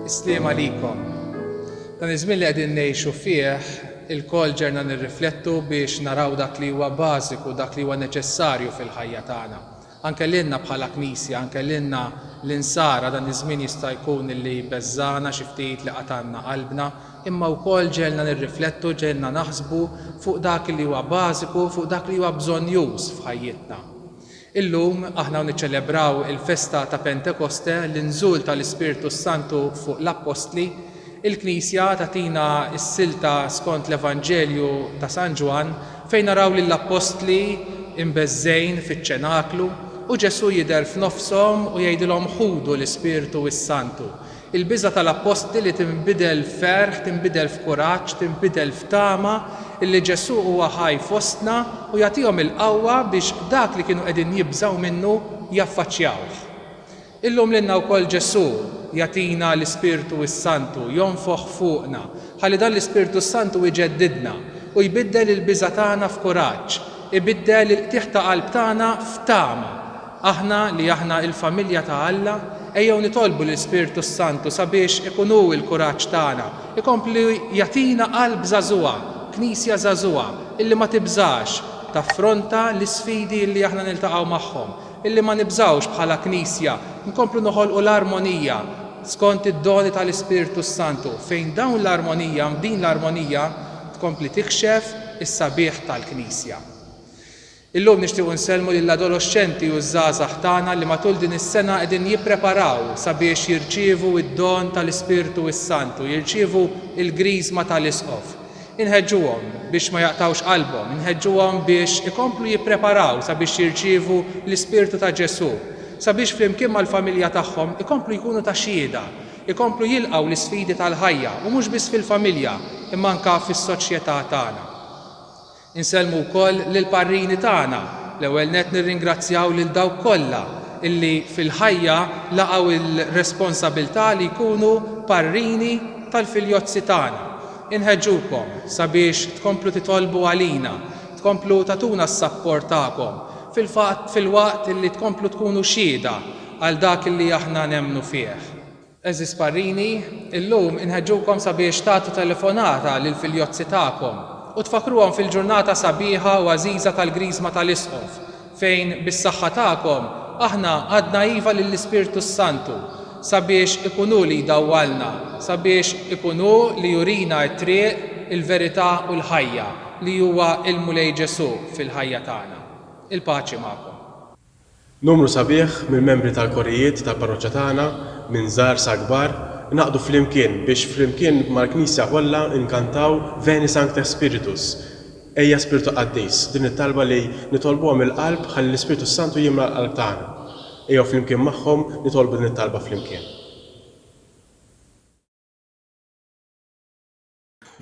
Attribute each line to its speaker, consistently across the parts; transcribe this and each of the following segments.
Speaker 1: Isliem għalikom. Dan iż-żmien li qegħdin ngħixu fih il-kol ġerna nirriflettu biex naraw dak li huwa bażiku, dak li huwa neċessarju fil-ħajja tagħna. Anke lilna bħala Knisja, anke lilna l-insara dan iż-żmien jista' jkun illi beżżana xi ftit li qatanna qalbna, imma wkoll ġelna nirriflettu, ġelna naħsbu fuq dak li huwa bażiku, fuq dak li huwa bżonjuż f'ħajjitna. Illum aħna niċċelebraw il-festa ta' Pentekoste, l-inżul tal-Ispiritu Santu fuq l-Apostli. Il-Knisja tagħtina s-silta skont l-Evanġelju ta' San Ġwan fejn naraw li l-Apostli imbeżżejn fiċ-ċenaklu u Ġesu jidher f'nofshom u jgħidilhom ħudu l-Ispiritu s-Santu. Il-biża tal-Apostli li tinbidel f'ferħ, tinbidel f'kuraġġ, tinbidel f'tama illi Ġesu huwa ħaj fostna u jagħtihom il-qawwa biex dak li kienu qegħdin jibżgħu minnu jaffaċċjawh. Illum lilna wkoll Ġesu jagħtina l-Ispiritu s-Santu, jonfoħ fuqna, ħalli dan l-Ispiritu s-Santu jġeddidna u jbiddel il-biża tagħna f'kuraġġ, ibiddel il-qtieħ ta' qalb tagħna f'tama. Aħna li aħna il-familja ta' Alla ejjew nitolbu l-Ispiritu s-Santu sabiex ikunu l-kuraġġ tagħna, ikompli jagħtina qalb żagħżugħa, Knisja żagħżugħa illi ma tibżax taffronta l-isfidi li aħna niltaqgħu magħhom, illi ma nibżawx bħala Knisja, nkomplu noħolqu l-armonija skont id-doni tal-Ispiritu Santu, fejn dawn l-armonija, din l-armonija tkompli tikxef is-sabiħ tal-Knisja. Illum nixtiequ nsellmu lill-adolescenti u żgħażagħ tagħna li matul din is-sena qegħdin jippreparaw sabiex jirċievu id-don tal-Ispiritu s-Santu, jirċievu l-griżma tal-Isqof. Inħeġġuhom biex ma jaqtawx qalbhom, inħeġġuhom biex ikomplu jippreparaw sabiex jirċievu l-Ispiritu ta' Ġesu, sabiex flimkien mal-familja tagħhom ikomplu jkunu ta' xhieda, ikomplu jilqgħu l-isfidi tal-ħajja u mhux biss fil-familja imma anke fis-soċjetà tagħna. Insellmu wkoll lill-parrini tagħna, l-ewwel nett nirringrazzjaw lil dawk kollha illi fil-ħajja laqgħu il-responsabilità li jkunu parrini tal-filjozzi tagħna. Inħeġġukom sabiex tkomplu titolbu għalina, tkomplu tatuna s-sapport tagħkom fil-waqt illi tkomplu tkunu xhieda għal dak illi aħna nemmnu fih. Eżis parrini, illum inħeġġukom sabiex tagħtu telefonata lill-filjozzi tagħkom u tfakruhom fil-ġurnata sabiħa u għażiża tal-griżma tal-Isqof fejn bis-saħħa tagħkom aħna għadna iva lill-Ispiritu s-Santu sabiex ikunu li jdawwalna, sabiex ikunu li jurina t-triq, il-verità u l-ħajja li huwa il-mulej Ġesu fil-ħajja tagħna. Il-paċi magħkom.
Speaker 2: Numru sabiħ mill-membri tal-korijiet tal-parroċċja tagħna minn żgħar sa kbar naqdu flimkien biex flimkien mal-Knisja kollha nkantaw Veni Sancte Spiritus. Ejja Spiritu Qaddis, din it-talba li nitolbuha mill-qalb ħalli l-Ispiritu Santu jimla l-qalb tagħna. Ejjew flimkien magħhom nitolbu din it-talba flimkien.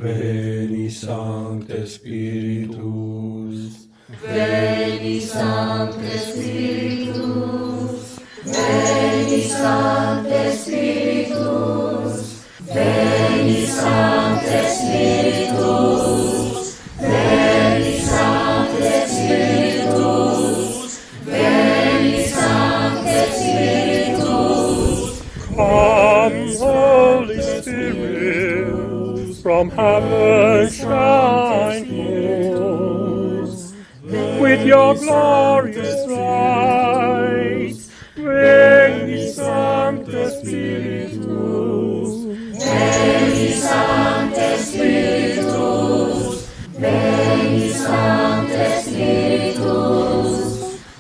Speaker 3: Veni Sancte Spiritus,
Speaker 4: Veni Sancte Spiritus, Veni Sancte Spiritus, Veni Sancte Spiritus, Veni Sancte Spiritus, Veni Sancte Spiritus.
Speaker 3: come Holy Spirit, from heaven shine forth, with your glorious light, Veni Sancte Spiritus,
Speaker 4: Veni Sancte Spiritus, Veni Sancte Spiritus,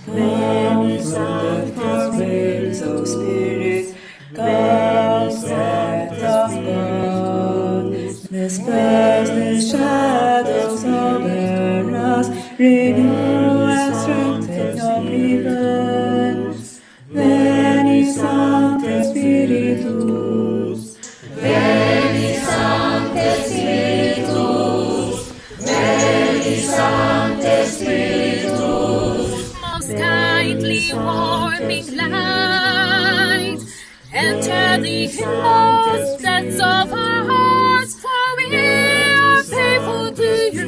Speaker 4: Veni Sancte Spiritus, O Spirit, concept of God, disperse the shadows over us, renew and strengthen your believers. Veni Sancte Spiritus, Veni Sancte Spiritus, Veni Sancte Spiritus.
Speaker 5: Most kindly warming light, enter the inmost depths of our hearts, for we are faithful to you.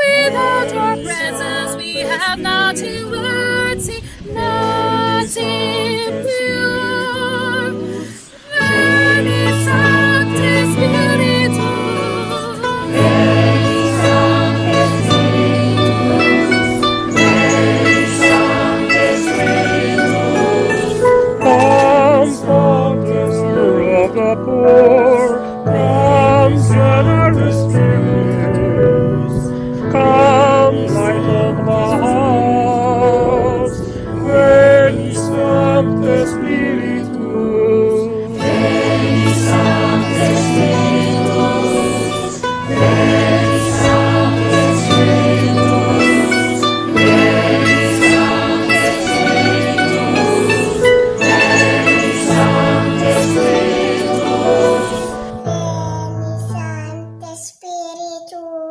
Speaker 5: Without your presence we have nothing worthy, nothing pure.
Speaker 6: to